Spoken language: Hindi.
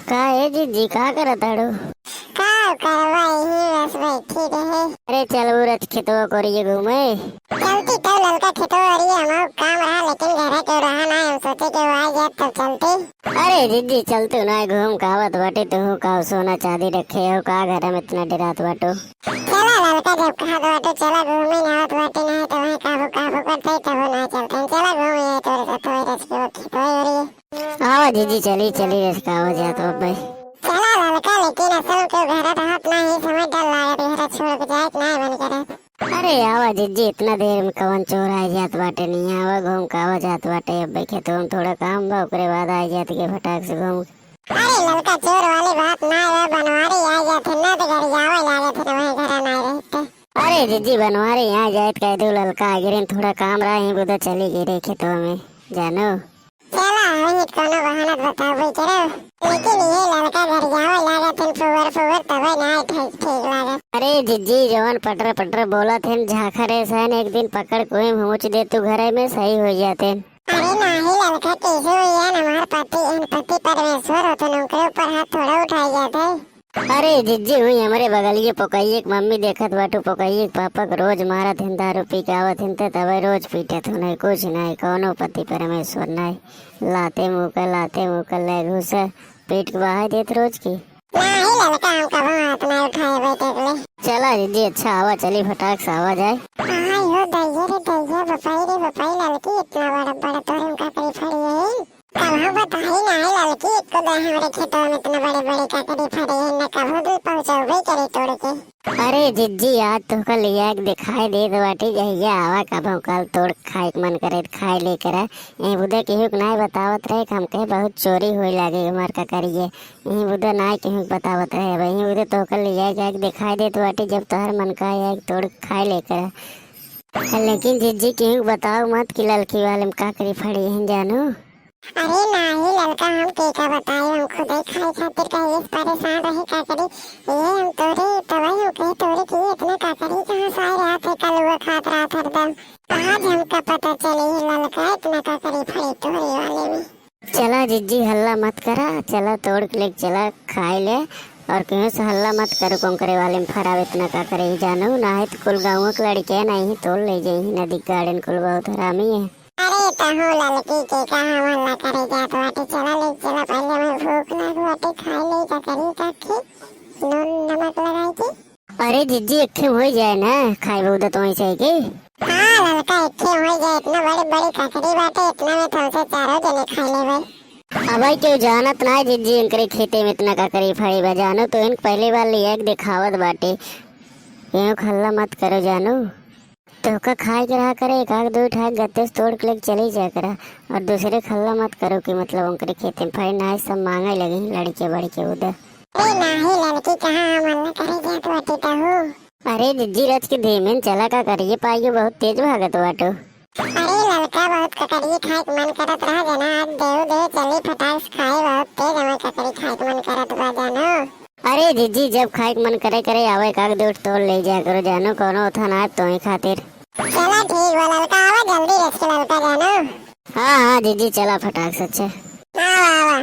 का है जीजी का करत ताड़ू? का करवा ही बस बैठी रहे। अरे चल उरज खेतवा करिए घूमे। चलती तो ललका खेतवा रही हमारा काम रहा लेकिन घर क्यों रहा ना हम सोचे कि वो आ गया तब चलते। अरे जीजी चलते ना घूम कावत बाटे तू का सोना चांदी रखे हो का घर में इतना डरात बाटो। चला ललका जब कहा बाटो चला घूमे ना बाटे ना तो वहीं काबू काबू करते तब ना चलते चला घूमे तोरे साथ तो रच के खेतवा हो रही है। आवा जीजी चली चली रस कावा जात भाई। चला ललका लेकिन असल के घर रहत ना ही समझ डर लागत घर छोड़ के जाए ना बन करत। अरे आवा जीजी इतना देर में कवन चोर आ जात बाटे नहीं आवा घूम कावा जात बाटे अब खेतों में थोड़ा काम बा ओकरे बाद आ जात के फटाक से घूम। अरे ललका चोर वाली बात ना है बनवारी आ जाते ना तो घर जावे लागत है वहीं घर ना रहते। अरे जीजी बनवारी यहाँ जात कह दो ललका गिरन थोड़ा काम रहा है बुधा चली गिरे खेतों में जानो। चला वही कोनो बहाना बताओ भाई करो लेकिन ये लड़का घर जावे लागत है फुवर फुवर तब ना ठीक ठीक लागत। अरे जीजी जवन पटर पटर बोला थे झाखरे सहन एक दिन पकड़ कोई पहुँच दे तू घरे में सही हो जाते। अरे नहीं लड़का कैसे हुई है हमारे पति परमेश्वर हो तो नौकरी ऊपर हाथ थोड़ा उठाई जाते। अरे जीजी हुई हमारे बगलिए पोकइए मम्मी देखत बाटू पोकइए पापा को रोज मारा थे दारू पी के आवत थे तब रोज पीटे थे नहीं कुछ नहीं कोनो पति परमेश्वर नहीं लाते मुँह ले घुस पीट के बहा देते रोज की। नहीं लड़का हम कब हाथ नहीं उठाए बैठे के लिए। चला जीजी अच्छा आवा चली फटाक से आवा जाए। आई हो दैया रे बपाई लड़की इतना बड़ा बड़ा तोरे उनका करी फड़ी है। कहाँ बताई ना है लड़की को दे हमारे खेतों में इतने बड़े बड़े काकड़ी फड़ी है न कभी दूर पहुँचाओ भाई करे तोड़ के। अरे जीजी आज तो कल लिया दिखाई दे दो बाटी जहिया आवा कब कल तोड़ खाए मन करे खाए लेकर यही बुधा केहू नहीं बतावत रहे हम कहे बहुत चोरी हुई लागे हमार का करिए यही बुधा ना केहू बतावत रहे वही बुधा तो कल लिया दिखाई दे तो बाटी जब तोहर मन का तोड़ खाए लेकर। लेकिन जीजी केहू बताओ मत कि लड़की वाले में का करी फड़ी है जानो। अरे नहीं लड़का हम के का बताए हम खुद ही खाए खातिर कहीं परेशान रहे का करी ये हम तोरे तवाई हो कहे तोरे की इतना का करी कहाँ से आए रहा थे कल वो खात रहा था एकदम आज हमका पता चले ये लड़का इतना का करी फड़ी तोरे वाले में। चला जीजी हल्ला मत करा चला तोड़ के ले चला खाए ले और कहीं से हल्ला मत करो कंकरे वाले में फराव इतना का करे जानो ना है तो कुल गाँव की लड़कियाँ नहीं तोड़ ले जाही नदी गार्डन कुल बहुत हरामी है। अरे तो हो लड़की के कहाँ हल्ला करे जात बाटे चला ले चला पहले मैं भूख लाग बाटे खाए ले जा करी का के नून नमक लगाई के। अरे जीजी इक्के हो जाए ना खाए बहुत तो ऐसे की। हाँ लड़का इक्के हो जाए इतना बड़ी बड़ी ककड़ी बाटे इतना में तुमसे चारों जने खा ले भाई। अब क्यों जानत ना जीजी इनके खेते में इतना ककड़ी फड़ी बा जानो तो इन पहली बार लिया दिखावत बाटे यूँ हल्ला मत करो जानो तो का खाए के रहा करे एक आग दो उठा गत्ते से तोड़ के लेके चली जा करा और दूसरे खल्ला मत करो कि मतलब उनके खेते में फड़ी ना सब मांगे लगे लड़के बड़के उधर। अरे नहीं लड़की कहाँ हम हल्ला करे जात बाटे तो हो। अरे जीजी रच के धीमे चला का करिए पाइयो बहुत तेज भागत बाटो। अरे लड़का बहुत ककड़ी खाए के मन करत रहा जना आज देव चली फटाक से खाए बहुत तेज हमें ककड़ी खाए के मन करत बा जानो। अरे जीजी जब खाए के मन करे करे आवे काग दूठ तोड़ ले जा करो जानो कोनो उठा ना तो ही खातिर। चला ठीक बा लड़का आवा जल्दी रच के लड़का जानो। हाँ जीजी चला फटाक से अच्छा। आवा आवा।